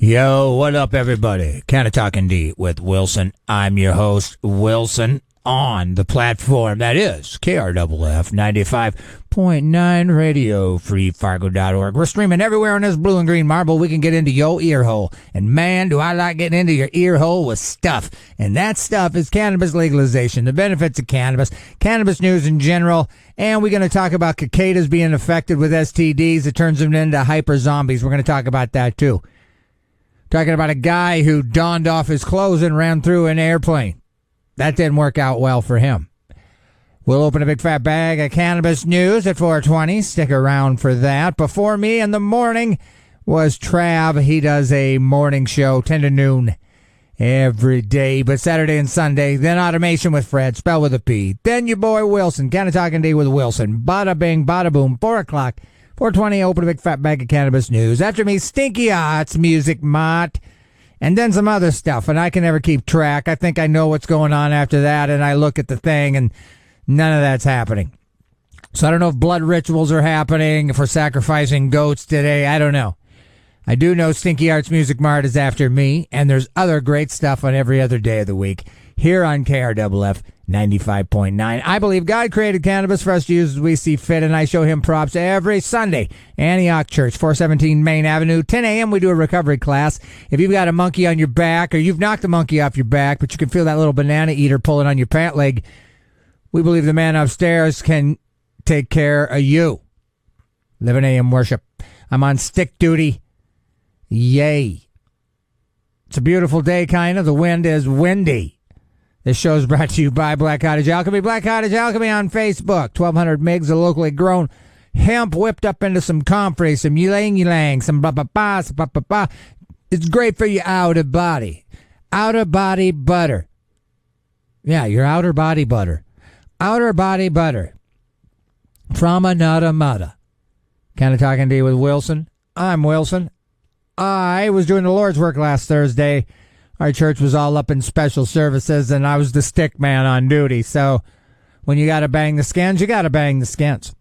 Yo, what up, everybody? Canna-Talk ND with Wilson. I'm your host, Wilson, on the platform that is KRFF 95.9 Radio Free Fargo.org. We're streaming everywhere on this blue and green marble. We can get into your ear hole. And man, do I like getting into your ear hole with stuff. And that stuff is cannabis legalization, the benefits of cannabis news in general. And we're going to talk about cicadas being affected with STDs. It turns them into hyper zombies. We're going to talk about that too. Talking about a guy who donned off his clothes and ran through an airplane. That didn't work out well for him. We'll open a big fat bag of cannabis news at 4:20. Stick around for that. Before me in the morning was Trav. He does a morning show, 10 to noon every day, but Saturday and Sunday. Then Automation with Fred, spelled with a P. Then your boy Wilson, Canna-Talk ND with Wilson. Bada bing, bada boom, 4 o'clock. 4:20, open a big fat bag of cannabis news. After me, Stinky Arts, Music Mott, and then some other stuff, and I can never keep track. I think I know what's going on after that, and I look at the thing, and none of that's happening. So I don't know if blood rituals are happening, if we're sacrificing goats today. I don't know. I do know Stinky Arts Music Mart is after me, and there's other great stuff on every other day of the week here on KRFF 95.9. I believe God created cannabis for us to use as we see fit, and I show him props every Sunday. Antioch Church, 417 Main Avenue, 10 a.m. We do a recovery class. If you've got a monkey on your back, or you've knocked a monkey off your back, but you can feel that little banana eater pulling on your pant leg, we believe the man upstairs can take care of you. 11 a.m. worship. I'm on stick duty. Yay. It's a beautiful day, kind of. The wind is windy. This show is brought to you by Black Cottage Alchemy. Black Cottage Alchemy on Facebook. 1,200 MIGs of locally grown hemp whipped up into some comfrey, some ylang, some ba-ba-ba, some ba-ba-ba. It's great for your outer body. Outer body butter. Yeah, your outer body butter. Outer body butter. From another mother. Canna-Talk ND with Wilson. I'm Wilson. I was doing the Lord's work last Thursday. Our church was all up in special services, and I was the stick man on duty. So when you got to bang the skins, you got to bang the skins.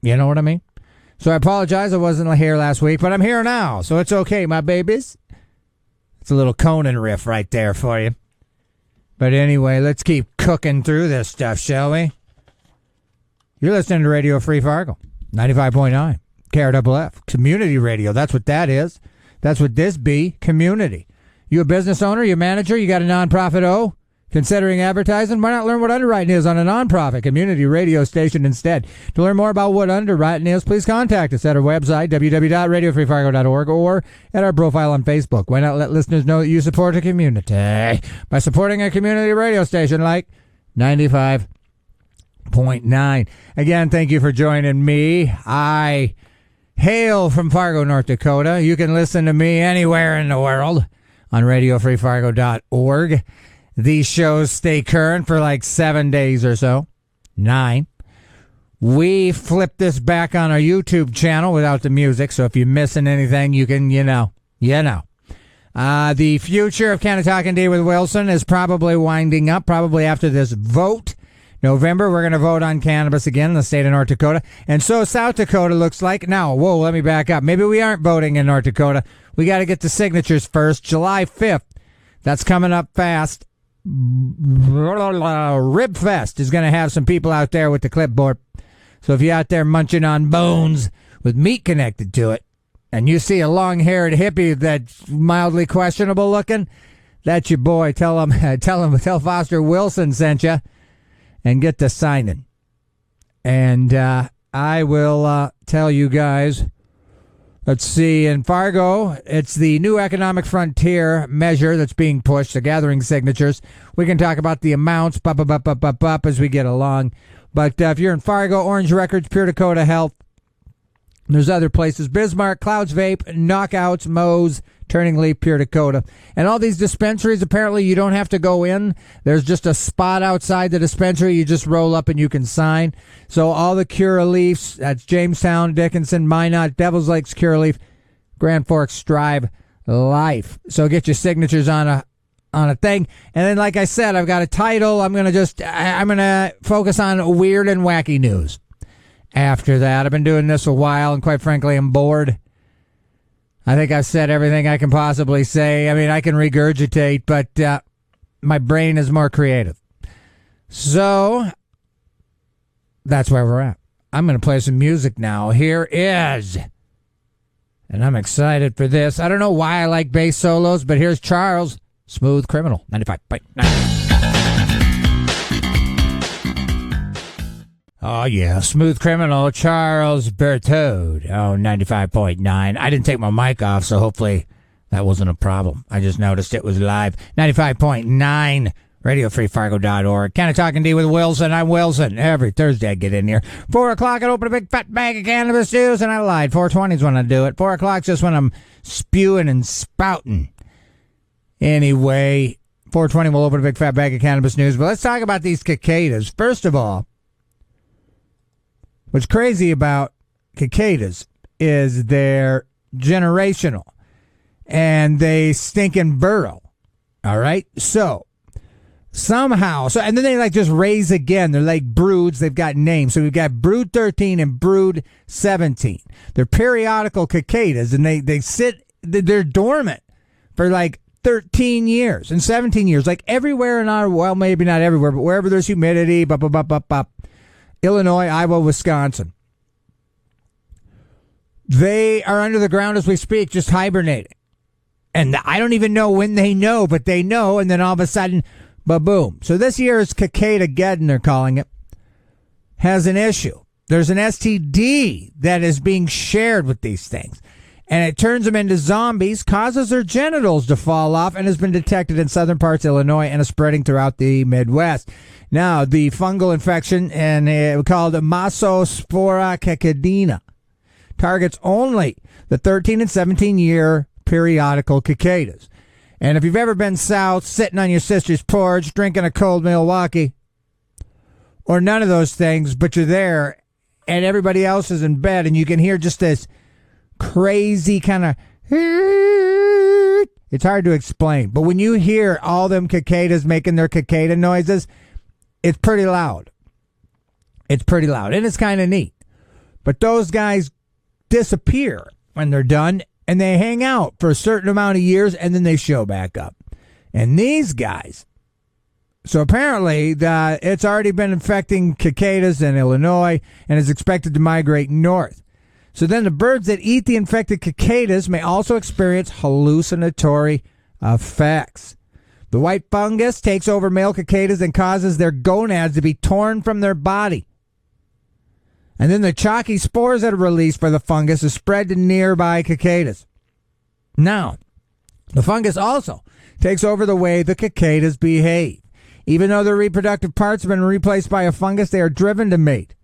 You know what I mean? So I apologize. I wasn't here last week, but I'm here now. So it's okay, my babies. It's a little Conan riff right there for you. But anyway, let's keep cooking through this stuff, shall we? You're listening to Radio Free Fargo, 95.9. KRFF, community radio. That's what that is. That's what this be, community. You a business owner, you a manager, you got a nonprofit considering advertising? Why not learn what underwriting is on a nonprofit community radio station instead? To learn more about what underwriting is, please contact us at our website, www.radiofreefargo.org, or at our profile on Facebook. Why not let listeners know that you support a community by supporting a community radio station like 95.9. Again, thank you for joining me. I hail from Fargo, North Dakota. You can listen to me anywhere in the world on radiofreefargo.org. These shows stay current for like 7 days or so. 9. We flip this back on our YouTube channel without the music, so if you're missing anything, you can, you know. The future of Canna-Talk ND with Wilson is probably winding up, probably after this vote. November, we're going to vote on cannabis again in the state of North Dakota. And so South Dakota looks like. Now, whoa, let me back up. Maybe we aren't voting in North Dakota. We got to get the signatures first. July 5th. That's coming up fast. Rib Fest is going to have some people out there with the clipboard. So if you're out there munching on bones with meat connected to it, and you see a long-haired hippie that's mildly questionable looking, that's your boy. Tell Foster Wilson sent you. And get the signing. And I will tell you guys, let's see, in Fargo, it's the new economic frontier measure that's being pushed, the gathering signatures. We can talk about the amounts as we get along. But if you're in Fargo, Orange Records, Pure Dakota Health, there's other places, Bismarck, Clouds Vape, Knockouts, Moe's, Turning Leaf, Pure Dakota. And all these dispensaries, apparently you don't have to go in. There's just a spot outside the dispensary. You just roll up and you can sign. So all the Curaleafs, that's Jamestown, Dickinson, Minot, Devil's Lakes, Curaleaf, Grand Forks, Strive, Life. So get your signatures on a thing. And then, like I said, I've got a title. I'm going to focus on weird and wacky news. After that, I've been doing this a while, and quite frankly, I'm bored. I think I've said everything I can possibly say. I mean, I can regurgitate, but my brain is more creative. So that's where we're at. I'm going to play some music now. Here is, and I'm excited for this. I don't know why I like bass solos, but here's Charles, Smooth Criminal, 95.9. Oh, yeah. Smooth Criminal, Charles Bertode. Oh, 95.9. I didn't take my mic off, so hopefully that wasn't a problem. I just noticed it was live. 95.9, RadioFreeFargo.org. Canna-Talk ND with Wilson. I'm Wilson. Every Thursday I get in here. 4 o'clock, I open a big fat bag of cannabis news, and I lied. 4:20 is when I do it. 4 o'clock just when I'm spewing and spouting. Anyway, 4:20 we'll open a big fat bag of cannabis news. But let's talk about these cicadas. First of all, what's crazy about cicadas is they're generational and they stink and burrow. All right. So somehow, and then they like just raise again. They're like broods. They've got names. So we've got brood 13 and brood 17. They're periodical cicadas and they're dormant for like 13 years and 17 years, like everywhere in our, well, maybe not everywhere, but wherever there's humidity, Illinois, Iowa, Wisconsin. They are under the ground as we speak, just hibernating. And I don't even know when they know, but they know, and then all of a sudden, ba-boom. So this year's Cicada-geddon, they're calling it, has an issue. There's an STD that is being shared with these things. And it turns them into zombies, causes their genitals to fall off, and has been detected in southern parts of Illinois and is spreading throughout the Midwest. Now, the fungal infection, and called Massospora cicadina, targets only the 13 and 17-year periodical cicadas. And if you've ever been south, sitting on your sister's porch, drinking a cold Milwaukee, or none of those things, but you're there, and everybody else is in bed, and you can hear just this crazy kind of, it's hard to explain. But when you hear all them cicadas making their cicada noises, it's pretty loud. It's pretty loud, and it's kind of neat. But those guys disappear when they're done, and they hang out for a certain amount of years, and then they show back up. And these guys, so apparently it's already been infecting cicadas in Illinois and is expected to migrate north. So then the birds that eat the infected cicadas may also experience hallucinatory effects. The white fungus takes over male cicadas and causes their gonads to be torn from their body. And then the chalky spores that are released by the fungus is spread to nearby cicadas. Now, the fungus also takes over the way the cicadas behave. Even though their reproductive parts have been replaced by a fungus, they are driven to mate.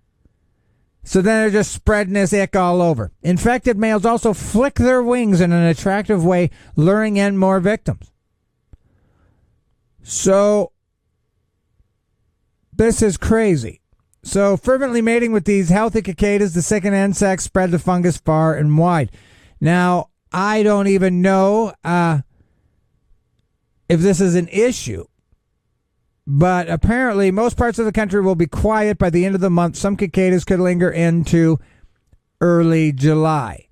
So then they're just spreading this ick all over. Infected males also flick their wings in an attractive way, luring in more victims. So, this is crazy. So, fervently mating with these healthy cicadas, the sickened insects spread the fungus far and wide. Now, I don't even know if this is an issue. But apparently, most parts of the country will be quiet by the end of the month. Some cicadas could linger into early July.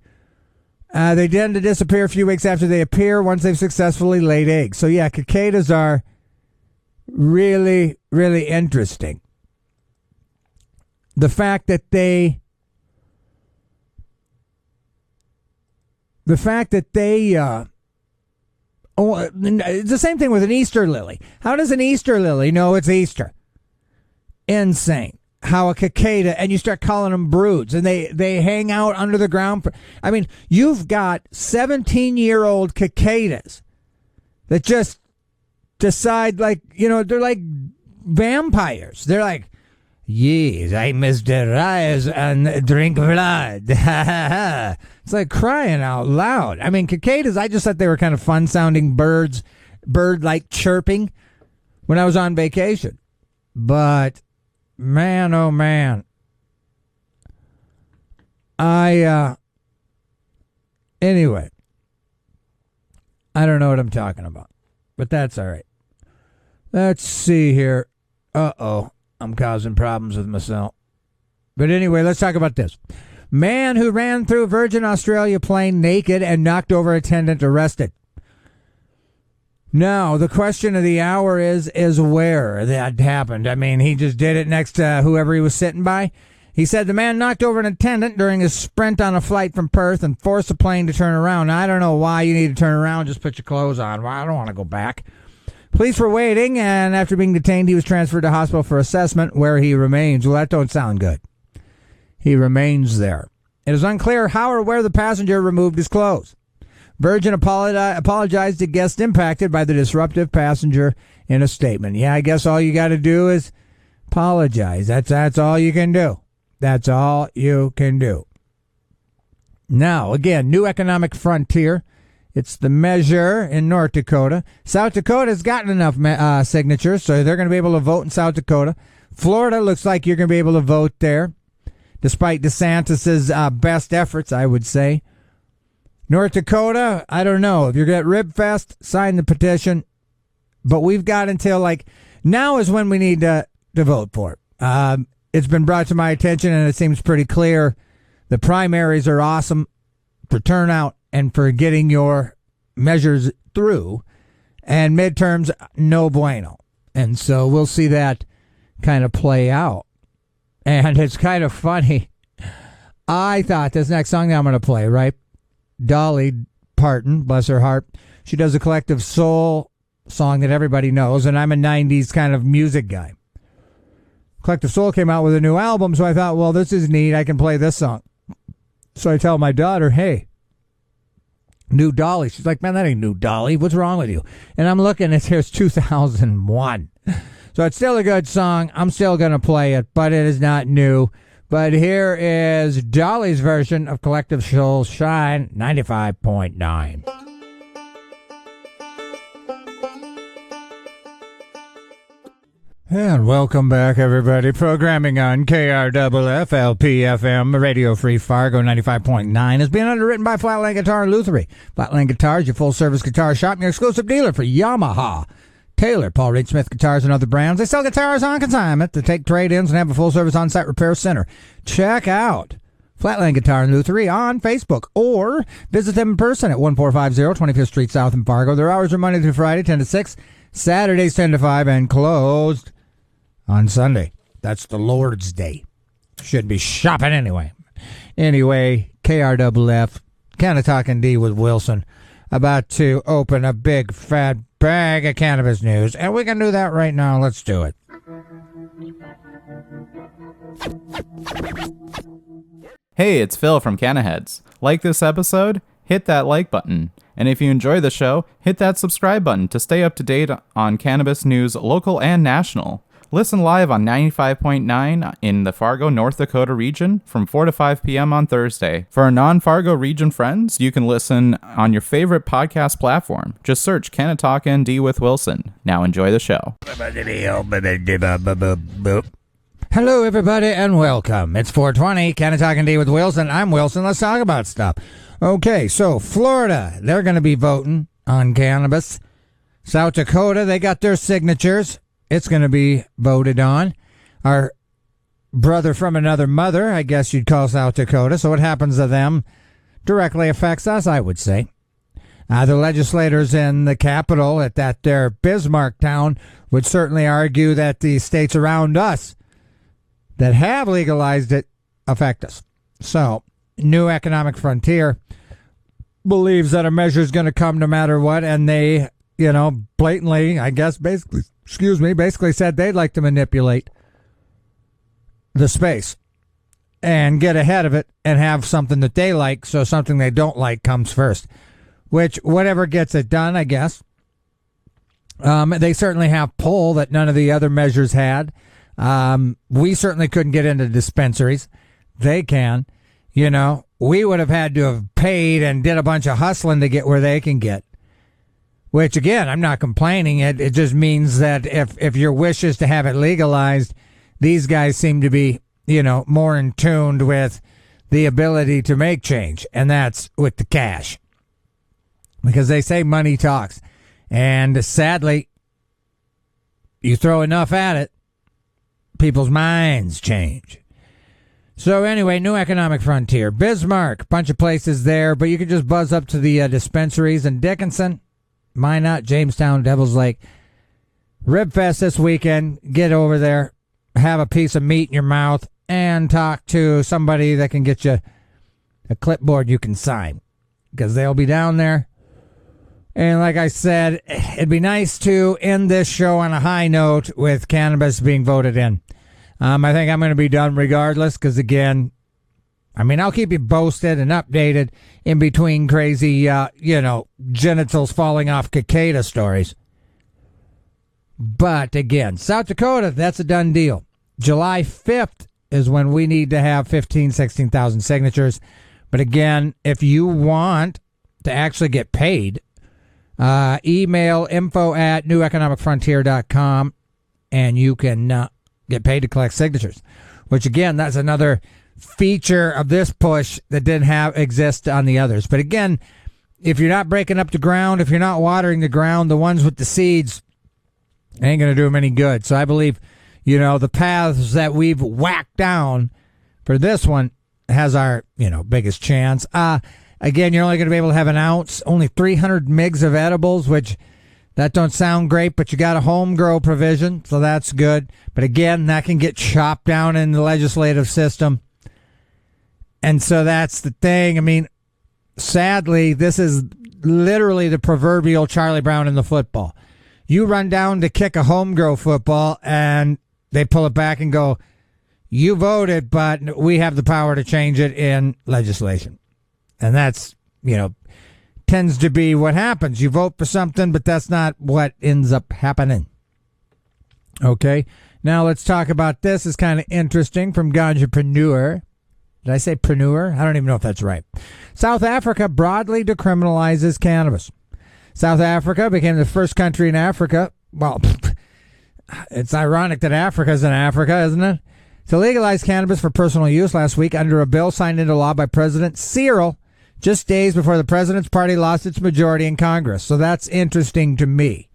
They tend to disappear a few weeks after they appear once they've successfully laid eggs. So, yeah, cicadas are really, really interesting. The fact that they it's the same thing with an Easter lily. How does an Easter lily know it's Easter? Insane. How a cicada, and you start calling them broods, and they hang out under the ground. I mean, you've got 17-year-old cicadas that just decide, like, they're like vampires. They're like, yes, I must rise and drink blood. It's like crying out loud. I mean, cicadas, I just thought they were kind of fun-sounding birds, bird-like chirping when I was on vacation. But, man, oh, man. Anyway, I don't know what I'm talking about, but that's all right. Let's see here. Uh-oh. I'm causing problems with myself. But anyway, let's talk about this. Man who ran through Virgin Australia plane naked and knocked over attendant arrested. Now, the question of the hour is where that happened. I mean, he just did it next to whoever he was sitting by. He said the man knocked over an attendant during his sprint on a flight from Perth and forced the plane to turn around. Now, I don't know why you need to turn around. Just put your clothes on. Well, I don't want to go back. Police were waiting, and after being detained, he was transferred to hospital for assessment, where he remains. Well, that don't sound good. He remains there. It is unclear how or where the passenger removed his clothes. Virgin apologized to guests impacted by the disruptive passenger in a statement. Yeah, I guess all you got to do is apologize. That's all you can do. That's all you can do. Now, again, new economic frontier. It's the measure in North Dakota. South Dakota has gotten enough signatures, so they're going to be able to vote in South Dakota. Florida looks like you're going to be able to vote there, despite DeSantis's best efforts, I would say. North Dakota, I don't know. If you're at Ribfest, sign the petition. But we've got until, now is when we need to vote for it. It's been brought to my attention, and it seems pretty clear. The primaries are awesome for turnout and for getting your measures through. And midterms, no bueno. And so we'll see that kind of play out. And it's kind of funny. I thought this next song that I'm going to play, right? Dolly Parton, bless her heart. She does a collective soul song that everybody knows, and I'm a 90s kind of music guy. Collective Soul came out with a new album, so I thought, well, this is neat. I can play this song. So I tell my daughter, hey, new Dolly. She's like, man, that ain't new Dolly. What's wrong with you? And I'm looking, here's 2001. So it's still a good song. I'm still going to play it, but it is not new. But here is Dolly's version of Collective Soul Shine 95.9. And welcome back, everybody. Programming on KRFF, LPFM, Radio Free Fargo 95.9 is being underwritten by Flatland Guitar and Luthery. Flatland Guitars, your full-service guitar shop, and your exclusive dealer for Yamaha, Taylor, Paul Reed Smith Guitars, and other brands. They sell guitars on consignment to take trade-ins and have a full-service on-site repair center. Check out Flatland Guitar and Luthery on Facebook, or visit them in person at 1450 25th Street South in Fargo. Their hours are Monday through Friday, 10 to 6, Saturdays 10 to 5, and closed on Sunday. That's the Lord's Day. Should be shopping anyway. Anyway, KRFF, Canna-Talk ND with Wilson, about to open a big fat bag of cannabis news, and we can do that right now. Let's do it. Hey, it's Phil from Cannaheads. Like this episode? Hit that like button. And if you enjoy the show, hit that subscribe button to stay up to date on cannabis news, local and national. Listen live on 95.9 in the Fargo, North Dakota region from 4 to 5 p.m. on Thursday. For our non-Fargo region friends, you can listen on your favorite podcast platform. Just search Canna-Talk ND with Wilson. Now enjoy the show. Hello, everybody, and welcome. It's 420, Canna-Talk ND with Wilson. I'm Wilson. Let's talk about stuff. Okay, so Florida, they're going to be voting on cannabis. South Dakota, they got their signatures. It's going to be voted on. Our brother from another mother, I guess you'd call South Dakota. So what happens to them directly affects us, I would say. The legislators in the capital at that their Bismarck town would certainly argue that the states around us that have legalized it affect us. So, New Economic Frontier believes that a measure is going to come no matter what, and they, blatantly, I guess, basically said they'd like to manipulate the space and get ahead of it and have something that they like, so something they don't like comes first. Which, whatever gets it done, I guess. They certainly have pull that none of the other measures had. We certainly couldn't get into dispensaries. They can. We would have had to have paid and did a bunch of hustling to get where they can get. Which, again, I'm not complaining. It just means that if your wish is to have it legalized, these guys seem to be, more in tune with the ability to make change. And that's with the cash. Because they say money talks. And sadly, you throw enough at it, people's minds change. So anyway, new economic frontier. Bismarck, bunch of places there, but you can just buzz up to the dispensaries in Dickinson. Minot, Jamestown, Devil's Lake. Ribfest this weekend. Get over there, have a piece of meat in your mouth, and talk to somebody that can get you a clipboard you can sign, because they'll be down there. And like I said, it'd be nice to end this show on a high note with cannabis being voted in. I think I'm going to be done regardless, because again, I'll keep you posted and updated in between crazy, genitals falling off cicada stories. But again, South Dakota, that's a done deal. July 5th is when we need to have 16,000 signatures. But again, if you want to actually get paid, email info@neweconomicfrontier.com and you can get paid to collect signatures. Which again, that's another feature of this push that didn't exist on the others. But again, if you're not breaking up the ground, if you're not watering the ground, the ones with the seeds ain't going to do them any good. So I believe, the paths that we've whacked down for this one has our, biggest chance. Again, you're only going to be able to have an ounce, only 300 mgs of edibles, which that don't sound great, but you got a home grow provision, so that's good. But again, that can get chopped down in the legislative system. And so that's the thing. Sadly, this is literally the proverbial Charlie Brown in the football. You run down to kick a home grow football and they pull it back and go, you voted, but we have the power to change it in legislation. And that's, tends to be what happens. You vote for something, but that's not what ends up happening. Okay. Now let's talk about this. It's kind of interesting from Ganjapreneur. Did I say preneur? I don't even know if that's right. South Africa broadly decriminalizes cannabis. South Africa became the first country in Africa. Well, it's ironic that Africa's in Africa, isn't it? To legalize cannabis for personal use last week under a bill signed into law by President Cyril just days before the president's party lost its majority in Congress. So that's interesting to me.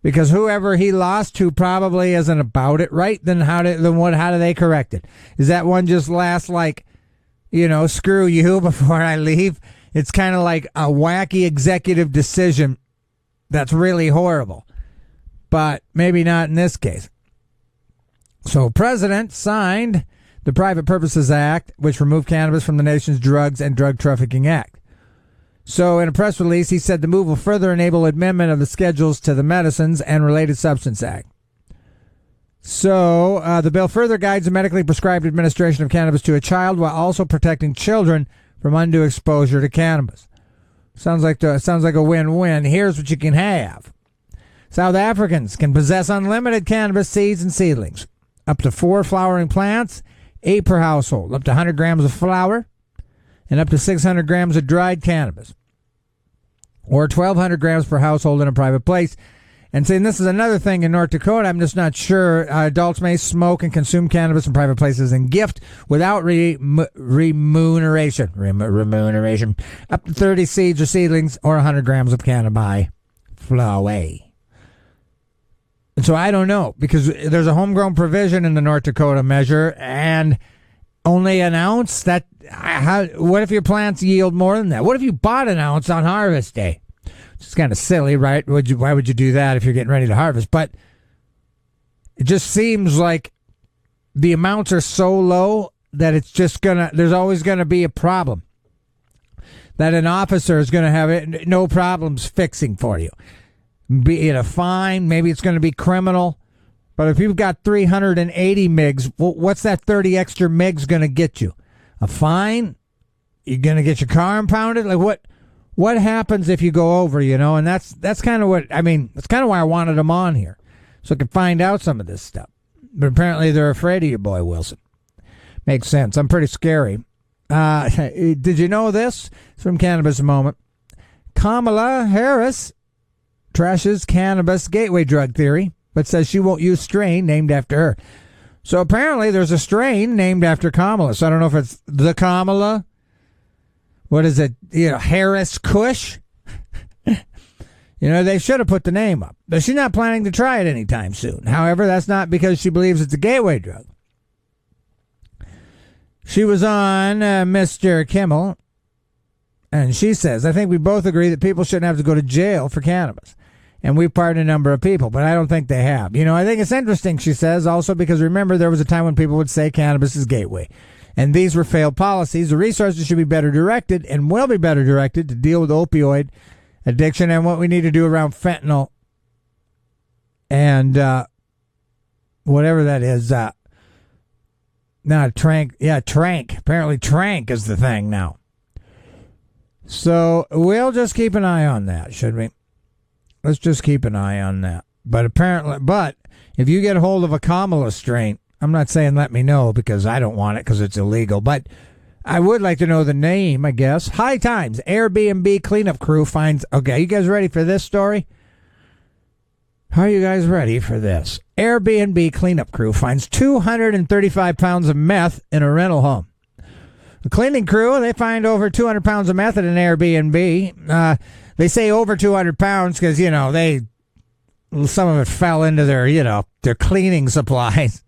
Because whoever he lost to probably isn't about it right. Then how do they correct it? Is that one just last screw you before I leave? It's kind of like a wacky executive decision that's really horrible. But maybe not in this case. So President signed the Private Purposes Act, which removed cannabis from the nation's Drugs and Drug Trafficking Act. So in a press release, he said the move will further enable amendment of the schedules to the Medicines and Related Substance Act. So the bill further guides the medically prescribed administration of cannabis to a child while also protecting children from undue exposure to cannabis. Sounds like a win-win. Here's what you can have. South Africans can possess unlimited cannabis seeds and seedlings. Up to 4 flowering plants, 8 per household, up to 100 grams of flower, and up to 600 grams of dried cannabis, or 1,200 grams per household in a private place. And saying this is another thing in North Dakota, I'm just not sure. Adults may smoke and consume cannabis in private places and gift without remuneration. Remuneration. Up to 30 seeds or seedlings, or 100 grams of cannabis flower. And so I don't know, because there's a homegrown provision in the North Dakota measure, and only an ounce. What if your plants yield more than that? What if you bought an ounce on harvest day? It's kind of silly, right? Why would you do that if you're getting ready to harvest? But it just seems like the amounts are so low that it's just there's always gonna be a problem. That an officer is gonna have no problems fixing for you. Be it a fine, maybe it's going to be criminal. But if you've got 380 MIGs, what's that 30 extra MIGs going to get you? A fine? You're going to get your car impounded? Like what happens if you go over, And that's kind of that's kind of why I wanted them on here. So I could find out some of this stuff. But apparently they're afraid of you, boy, Wilson. Makes sense. I'm pretty scary. Did you know this? It's from Cannabis Moment. Kamala Harris trashes cannabis gateway drug theory, but says she won't use strain named after her. So apparently there's a strain named after Kamala. So I don't know if it's the Kamala. What is it? Harris Kush? They should have put the name up. But she's not planning to try it anytime soon. However, that's not because she believes it's a gateway drug. She was on Mr. Kimmel, and she says, I think we both agree that people shouldn't have to go to jail for cannabis. And we've pardoned a number of people, but I don't think they have. I think it's interesting, she says, also because remember, there was a time when people would say cannabis is gateway. And these were failed policies. The resources should be better directed and will be better directed to deal with opioid addiction and what we need to do around fentanyl and whatever that is. Trank. Yeah, Trank. Apparently Trank is the thing now. So we'll just keep an eye on that, should we? Let's just keep an eye on that. But if you get a hold of a Kamala strain, I'm not saying let me know because I don't want it because it's illegal, but I would like to know the name, I guess. High Times, Airbnb cleanup crew finds... Okay, you guys ready for this story? Are you guys ready for this? Airbnb cleanup crew finds 235 pounds of meth in a rental home. The cleaning crew, they find over 200 pounds of meth at an Airbnb. They say over 200 pounds because, some of it fell into their cleaning supplies.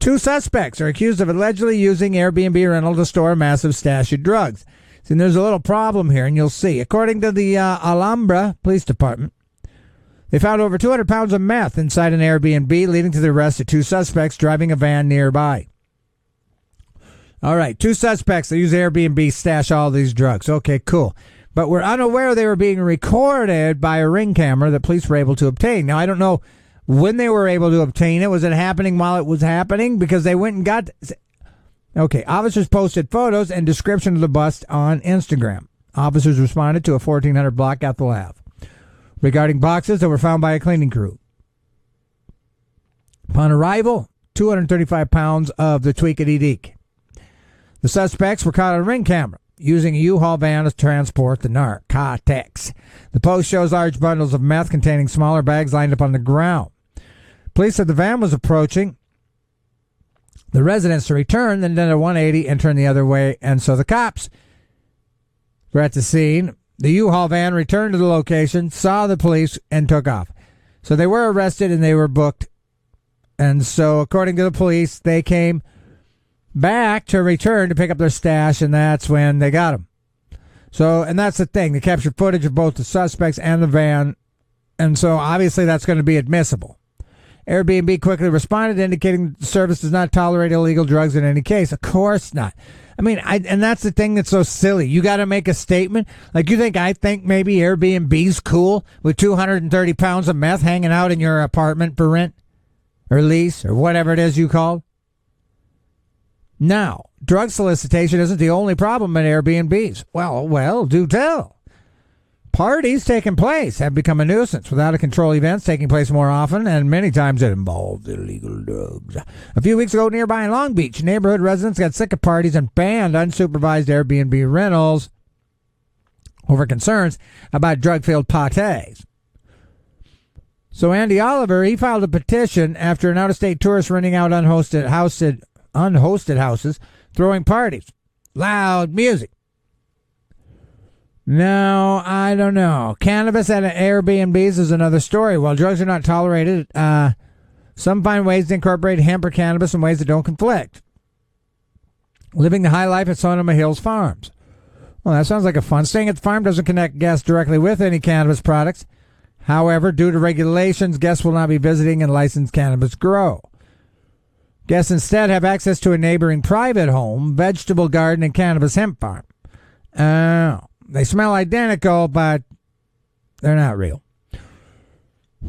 2 suspects are accused of allegedly using Airbnb rental to store a massive stash of drugs. See, there's a little problem here, and you'll see. According to the Alhambra Police Department, they found over 200 pounds of meth inside an Airbnb, leading to the arrest of 2 suspects driving a van nearby. All right, 2 suspects that use Airbnb stash all these drugs. Okay, cool. But we're unaware they were being recorded by a ring camera that police were able to obtain. Now, I don't know when they were able to obtain it. Was it happening while it was happening? Because they went and got... Okay, officers posted photos and description of the bust on Instagram. Officers responded to a 1400 block Ethel Ave regarding boxes that were found by a cleaning crew. Upon arrival, 235 pounds of the tweakity-deek. The suspects were caught on a ring camera using a U-Haul van to transport the narcotics. The post shows large bundles of meth containing smaller bags lined up on the ground. Police said the van was approaching the residence to return, then did a 180 and turned the other way, and so the cops were at the scene. The U-Haul van returned to the location, saw the police, and took off. So they were arrested and they were booked. And so, according to the police, they came back to return to pick up their stash, and that's when they got them. So, and that's the thing. They captured footage of both the suspects and the van, and so obviously that's going to be admissible. Airbnb quickly responded, indicating the service does not tolerate illegal drugs in any case. Of course not. I mean, and that's the thing that's so silly. You got to make a statement. Like, you think I think maybe Airbnb's cool with 230 pounds of meth hanging out in your apartment for rent or lease or whatever it is you call? Now, drug solicitation isn't the only problem at Airbnbs. Well, do tell. Parties taking place have become a nuisance with out-of-control events taking place more often, and many times it involved illegal drugs. A few weeks ago, nearby in Long Beach, neighborhood residents got sick of parties and banned unsupervised Airbnb rentals over concerns about drug-filled parties. So Andy Oliver, he filed a petition after an out-of-state tourist renting out unhosted houses, throwing parties, loud music. No, I don't know. Cannabis at Airbnbs is another story. While drugs are not tolerated, some find ways to incorporate hemp or cannabis in ways that don't conflict. Living the high life at Sonoma Hills Farms. Well, that sounds like a fun. Staying at the farm doesn't connect guests directly with any cannabis products. However, due to regulations, guests will not be visiting a licensed cannabis grow. Guests instead have access to a neighboring private home, vegetable garden, and cannabis hemp farm. They smell identical, but they're not real.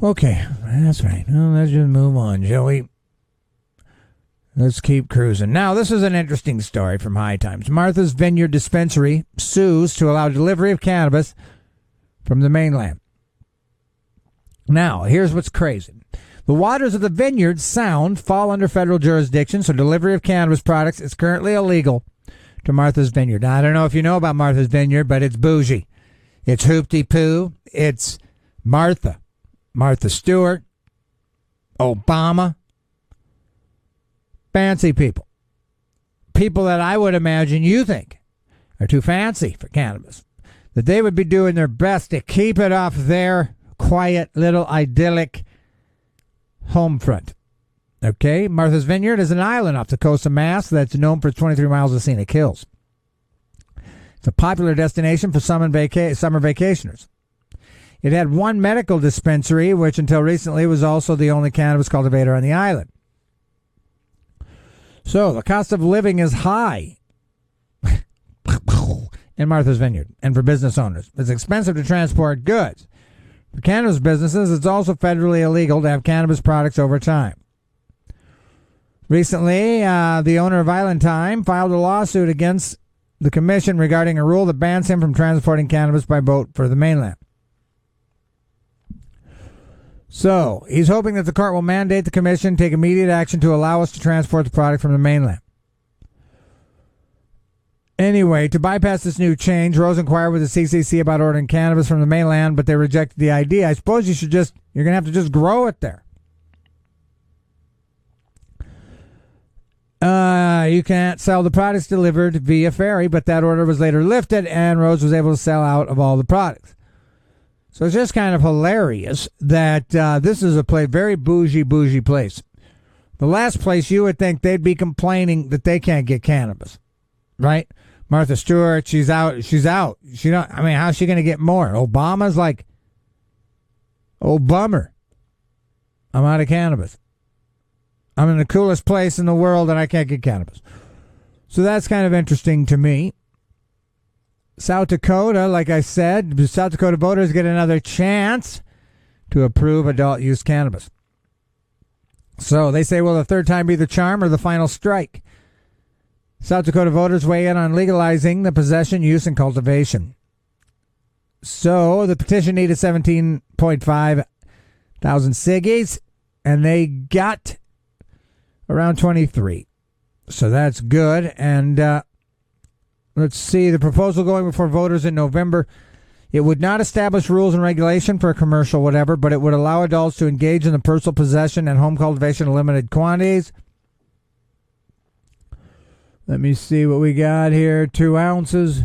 Okay, that's right. Well, let's just move on, shall we? Let's keep cruising. Now, this is an interesting story from High Times. Martha's Vineyard Dispensary sues to allow delivery of cannabis from the mainland. Now, here's what's crazy. The waters of the Vineyard Sound fall under federal jurisdiction, so delivery of cannabis products is currently illegal to Martha's Vineyard. Now, I don't know if you know about Martha's Vineyard, but it's bougie. It's hoopty-poo. It's Martha Stewart, Obama. Fancy people. People that I would imagine you think are too fancy for cannabis. That they would be doing their best to keep it off their quiet, little, idyllic home front. Okay, Martha's Vineyard is an island off the coast of Mass that's known for 23 miles of scenic hills. It's a popular destination for summer vacationers. It had one medical dispensary, which until recently was also the only cannabis cultivator on the island. So the cost of living is high in Martha's Vineyard and for business owners. It's expensive to transport goods. For cannabis businesses, it's also federally illegal to have cannabis products over time. Recently, the owner of Island Time filed a lawsuit against the commission regarding a rule that bans him from transporting cannabis by boat for the mainland. So, he's hoping that the court will mandate the commission take immediate action to allow us to transport the product from the mainland. Anyway, to bypass this new change, Rose inquired with the CCC about ordering cannabis from the mainland, but they rejected the idea. I suppose you're going to have to just grow it there. You can't sell the products delivered via ferry, but that order was later lifted, and Rose was able to sell out of all the products. So it's just kind of hilarious that this is a very bougie place. The last place you would think they'd be complaining that they can't get cannabis, right? Martha Stewart, she's out. How's she going to get more? Obama's like, oh, bummer. I'm out of cannabis. I'm in the coolest place in the world and I can't get cannabis. So that's kind of interesting to me. South Dakota, like I said, South Dakota voters get another chance to approve adult use cannabis. So they say, will the third time be the charm or the final strike? South Dakota voters weigh in on legalizing the possession, use, and cultivation. So the petition needed 17.5 thousand siggies, and they got around 23. So that's good. And let's see, the proposal going before voters in November, it would not establish rules and regulation for a commercial whatever, but it would allow adults to engage in the personal possession and home cultivation in limited quantities. Let me see what we got here. 2 ounces,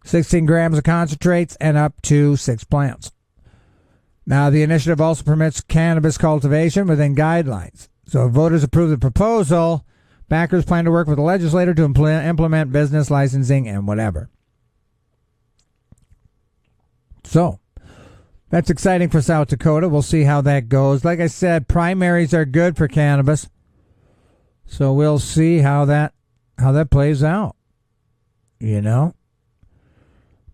16 grams of concentrates, and up to 6 plants. Now, the initiative also permits cannabis cultivation within guidelines. So if voters approve the proposal, backers plan to work with the legislator to implement business licensing and whatever. So that's exciting for South Dakota. We'll see how that goes. Like I said, primaries are good for cannabis. So we'll see how that plays out. You know?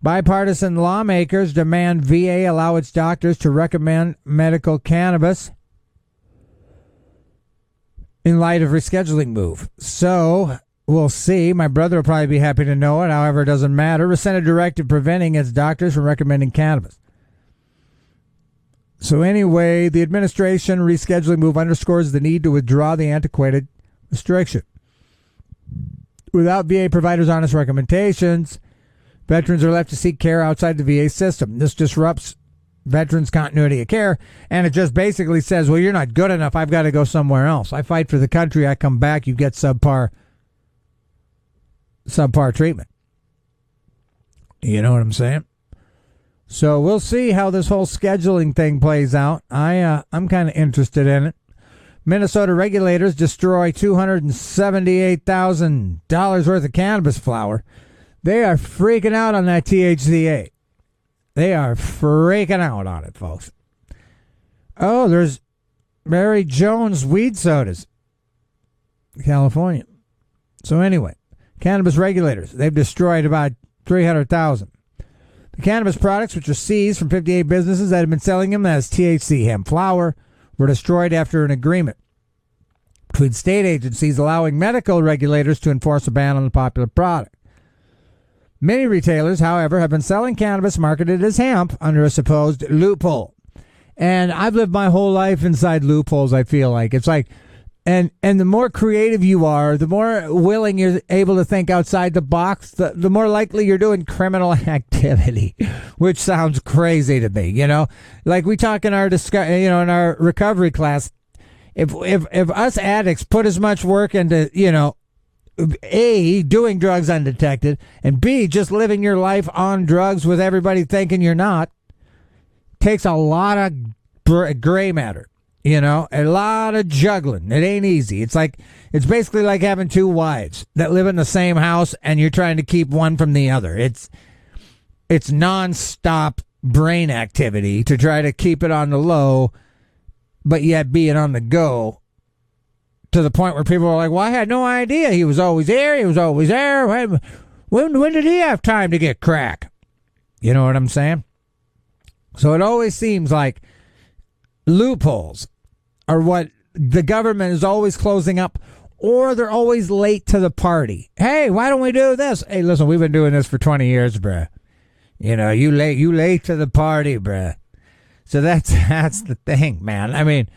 Bipartisan lawmakers demand VA allow its doctors to recommend medical cannabis in light of rescheduling move. So we'll see. My brother will probably be happy to know it. However, it doesn't matter. We sent a directive preventing its doctors from recommending cannabis. So anyway, the administration rescheduling move underscores the need to withdraw the antiquated restriction. Without VA providers' honest recommendations, veterans are left to seek care outside the VA system. This disrupts veterans' continuity of care, and it just basically says, well, you're not good enough, I've got to go somewhere else. I fight for the country, I come back, you get subpar treatment. You know what I'm saying? So we'll see how this whole scheduling thing plays out. I'm kind of interested in it. Minnesota regulators destroy $278,000 worth of cannabis flower. They are freaking out on that THCA. They are freaking out on it, folks. Oh, there's Mary Jones weed sodas, California. So anyway, cannabis regulators, they've destroyed about 300,000. The cannabis products, which are seized from 58 businesses that have been selling them as THC hemp flower, were destroyed after an agreement between state agencies allowing medical regulators to enforce a ban on the popular product. Many retailers, however, have been selling cannabis marketed as hemp under a supposed loophole. And I've lived my whole life inside loopholes, I feel like. It's like, and the more creative you are, the more willing you're able to think outside the box, the more likely you're doing criminal activity, which sounds crazy to me, you know? Like we talk in our in our recovery class, if us addicts put as much work into, A, doing drugs undetected, and B, just living your life on drugs with everybody thinking you're not, takes a lot of gray matter. You know, a lot of juggling. It ain't easy. It's basically like having two wives that live in the same house and you're trying to keep one from the other. It's nonstop brain activity to try to keep it on the low, but yet be it on the go, to the point where people are like, well, I had no idea. He was always there. He was always there. When did he have time to get crack? You know what I'm saying? So it always seems like loopholes are what the government is always closing up, or they're always late to the party. Hey, why don't we do this? Hey, listen, we've been doing this for 20 years, bruh. You know, you late to the party, bruh. So that's the thing, man. I mean,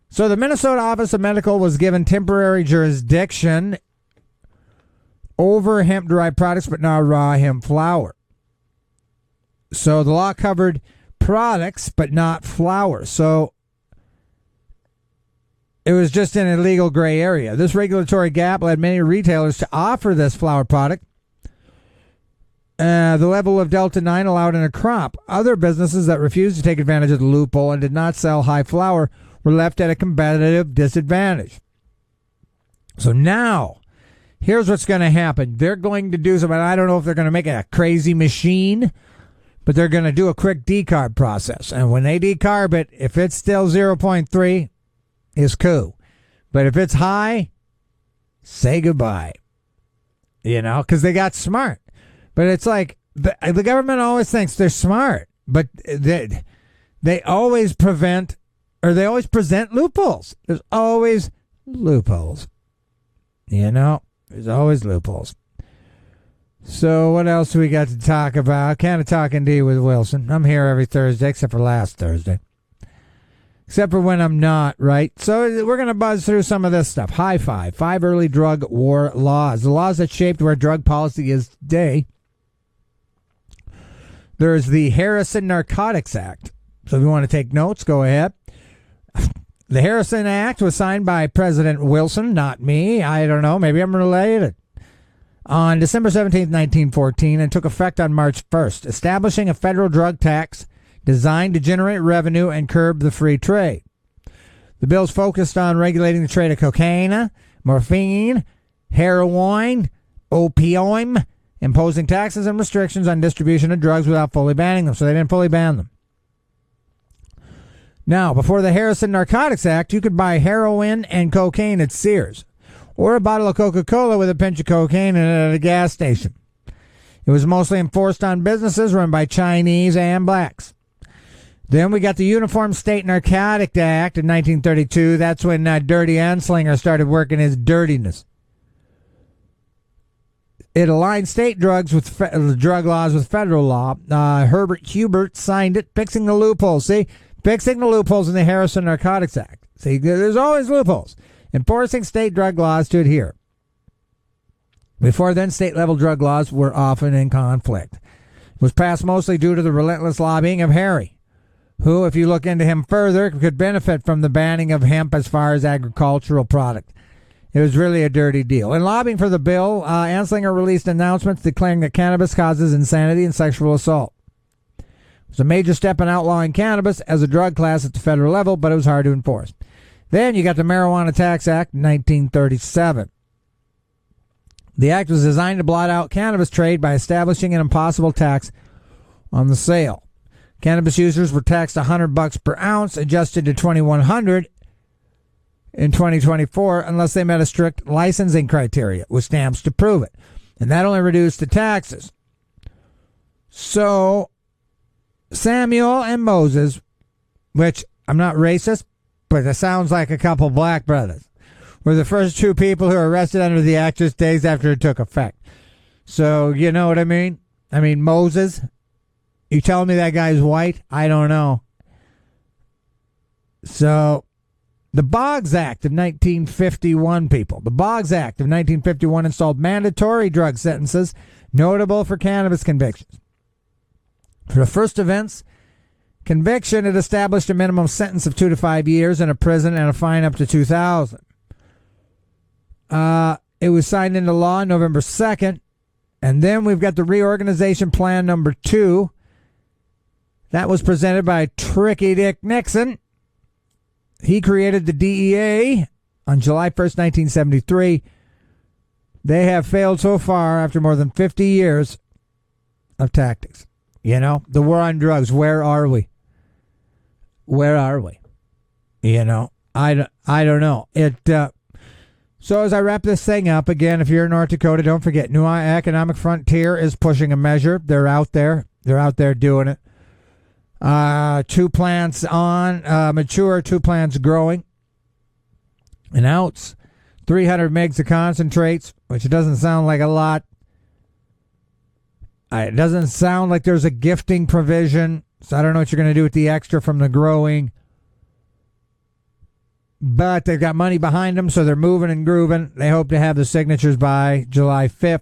so the Minnesota Office of Medical was given temporary jurisdiction over hemp-derived products, but not raw hemp flour. So the law covered products, but not flour. So it was just an illegal gray area. This regulatory gap led many retailers to offer this flour product. The level of Delta 9 allowed in a crop. Other businesses that refused to take advantage of the loophole and did not sell high flour were left at a competitive disadvantage. So now, here's what's going to happen. They're going to do something. I don't know if they're going to make it a crazy machine, but they're going to do a quick decarb process. And when they decarb it, if it's still 0.3, it's cool. But if it's high, say goodbye. You know, because they got smart. But it's like the government always thinks they're smart, but they always present loopholes. There's always loopholes. You know, there's always loopholes. So what else do we got to talk about? Canna-Talk ND with Wilson. I'm here every Thursday, except for last Thursday. Except for when I'm not, right? So we're going to buzz through some of this stuff. High five. 5 early drug war laws. The laws that shaped where drug policy is today. There's the Harrison Narcotics Act. So if you want to take notes, go ahead. The Harrison Act was signed by President Wilson, not me. I don't know. Maybe I'm related. On December 17, 1914, and took effect on March 1st, establishing a federal drug tax designed to generate revenue and curb the free trade. The bills focused on regulating the trade of cocaine, morphine, heroin, opium, imposing taxes and restrictions on distribution of drugs without fully banning them, so they didn't fully ban them. Now, before the Harrison Narcotics Act, you could buy heroin and cocaine at Sears, or a bottle of Coca-Cola with a pinch of cocaine in it at a gas station. It was mostly enforced on businesses run by Chinese and blacks. Then we got the Uniform State Narcotic Act in 1932. That's when Dirty Anslinger started working his dirtiness. It aligned state drugs with drug laws with federal law. Herbert Hubert signed it, fixing the loopholes. See? Fixing the loopholes in the Harrison Narcotics Act. See, there's always loopholes. Enforcing state drug laws to adhere. Before then, state-level drug laws were often in conflict. It was passed mostly due to the relentless lobbying of Harry, who, if you look into him further, could benefit from the banning of hemp as far as agricultural product. It was really a dirty deal. In lobbying for the bill, Anslinger released announcements declaring that cannabis causes insanity and sexual assault. It was a major step in outlawing cannabis as a drug class at the federal level, but it was hard to enforce. Then you got the Marijuana Tax Act in 1937. The act was designed to blot out cannabis trade by establishing an impossible tax on the sale. Cannabis users were taxed $100 per ounce, adjusted to $2,100 in 2024, unless they met a strict licensing criteria with stamps to prove it. And that only reduced the taxes. So Samuel and Moses, which I'm not racist, but it sounds like a couple black brothers, were the first two people who were arrested under the act just days after it took effect. So, you know what I mean? I mean, Moses, you telling me that guy's white? I don't know. So, the Boggs Act of 1951, people. The Boggs Act of 1951 installed mandatory drug sentences, notable for cannabis convictions. For the first offense conviction, it established a minimum sentence of 2 to 5 years in a prison and a fine up to $2,000. It was signed into law November 2nd. And then we've got the reorganization plan number 2. That was presented by Tricky Dick Nixon. He created the DEA on July 1st, 1973. They have failed so far after more than 50 years of tactics. You know, the war on drugs, where are we? Where are we? You know, I don't know. So as I wrap this thing up, again, if you're in North Dakota, don't forget, New Economic Frontier is pushing a measure. They're out there. They're out there doing it. 2 plants on, mature, 2 plants growing. An ounce, 300 megs of concentrates, which doesn't sound like a lot. It doesn't sound like there's a gifting provision, so I don't know what you're going to do with the extra from the growing. But they've got money behind them, so they're moving and grooving. They hope to have the signatures by July 5th.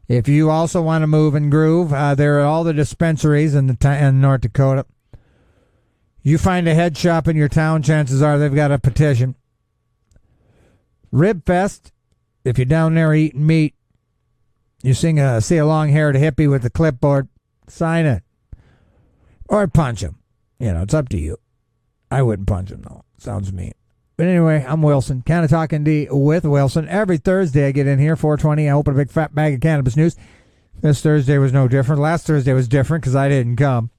If you also want to move and groove, there are all the dispensaries in North Dakota. You find a head shop in your town, chances are they've got a petition. Rib Fest, if you're down there eating meat, you see a long-haired hippie with a clipboard, sign it. Or punch him. You know, it's up to you. I wouldn't punch him, though. Sounds mean. But anyway, I'm Wilson. Canna-Talk ND with Wilson. Every Thursday I get in here, 4:20, I open a big fat bag of cannabis news. This Thursday was no different. Last Thursday was different because I didn't come.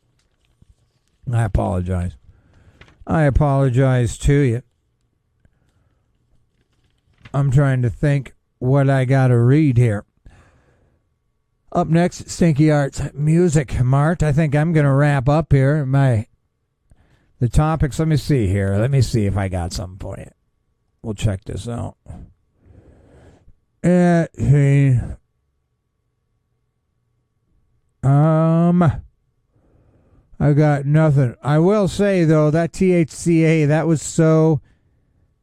I apologize. I apologize to you. I'm trying to think what I got to read here. Up next, Stinky Arts Music Mart. I think I'm going to wrap up here. The topics, let me see here. Let me see if I got something for you. We'll check this out. I got nothing. I will say, though, that THCA, that was so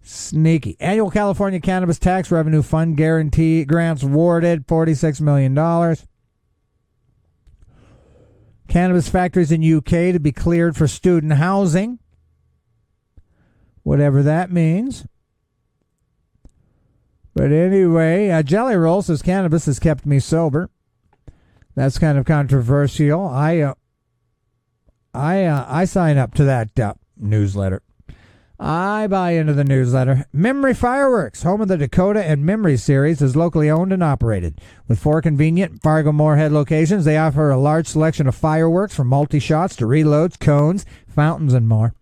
sneaky. Annual California Cannabis Tax Revenue Fund guarantee grants awarded, $46 million. Cannabis factories in UK to be cleared for student housing. Whatever that means. But anyway, Jelly Roll says cannabis has kept me sober. That's kind of controversial. I sign up to that newsletter. I buy into the newsletter. Memory Fireworks, home of the Dakota and Memory series, is locally owned and operated. With 4 convenient Fargo-Moorhead locations, they offer a large selection of fireworks from multi-shots to reloads, cones, fountains, and more.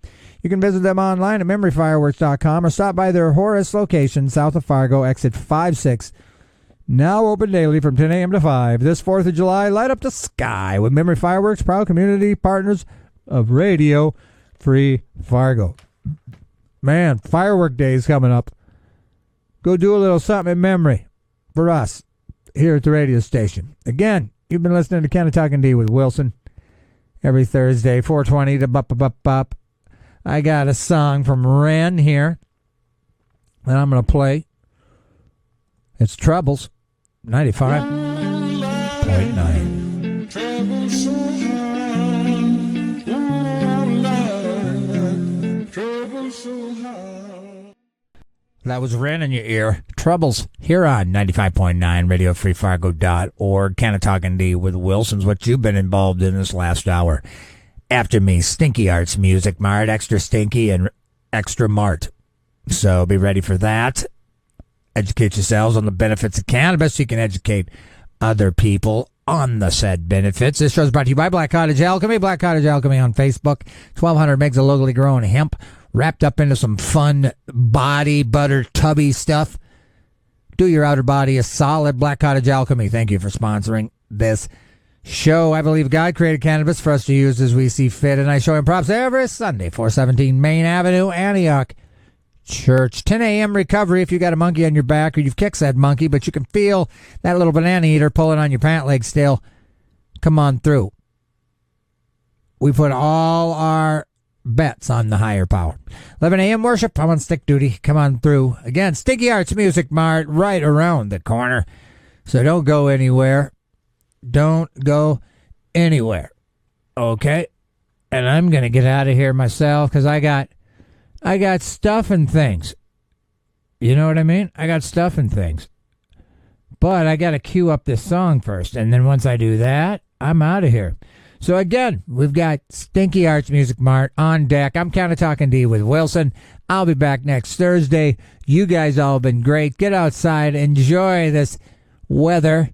You can visit them online at memoryfireworks.com or stop by their Horace location south of Fargo, exit 56. Now open daily from 10 a.m. to 5. This 4th of July, light up the sky with Memory Fireworks, proud community partners of Radio Free Fargo. Man, firework day is coming up. Go do a little something in memory for us here at the radio station. Again, you've been listening to Canna-Talk ND with Wilson every Thursday, 4:20 to bop. I got a song from Ren here that I'm going to play. It's Troubles, 95.9. That was Ren in your ear. Troubles here on 95.9 RadioFreeFargo.org. Canna-Talk ND with Wilson's what you've been involved in this last hour. After me, Stinky Arts Music Mart, Extra Stinky and Extra Mart. So be ready for that. Educate yourselves on the benefits of cannabis so you can educate other people on the said benefits. This show is brought to you by Black Cottage Alchemy. Black Cottage Alchemy on Facebook. 1,200 megs of locally grown hemp wrapped up into some fun body butter tubby stuff. Do your outer body a solid. Black Cottage Alchemy. Thank you for sponsoring this show. I believe God created cannabis for us to use as we see fit, and I show him props every Sunday, 417 Main Avenue, Antioch Church. 10 a.m. recovery if you got a monkey on your back or you've kicked that monkey, but you can feel that little banana eater pulling on your pant leg still. Come on through. We put all our bets on the higher power. 11 a.m. worship. I'm on stick duty. Come on through. Again, Stinky Arts Music Mart right around the corner. So don't go anywhere. Don't go anywhere. Okay? And I'm going to get out of here myself because I got stuff and things. You know what I mean? I got stuff and things. But I got to cue up this song first. And then once I do that, I'm out of here. So again, we've got Stinky Arts Music Mart on deck. I'm Canna-Talk ND with Wilson. I'll be back next Thursday. You guys all have been great. Get outside. Enjoy this weather.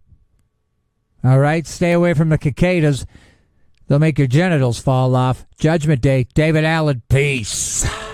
All right? Stay away from the cicadas. They'll make your genitals fall off. Judgment Day. David Allen. Peace.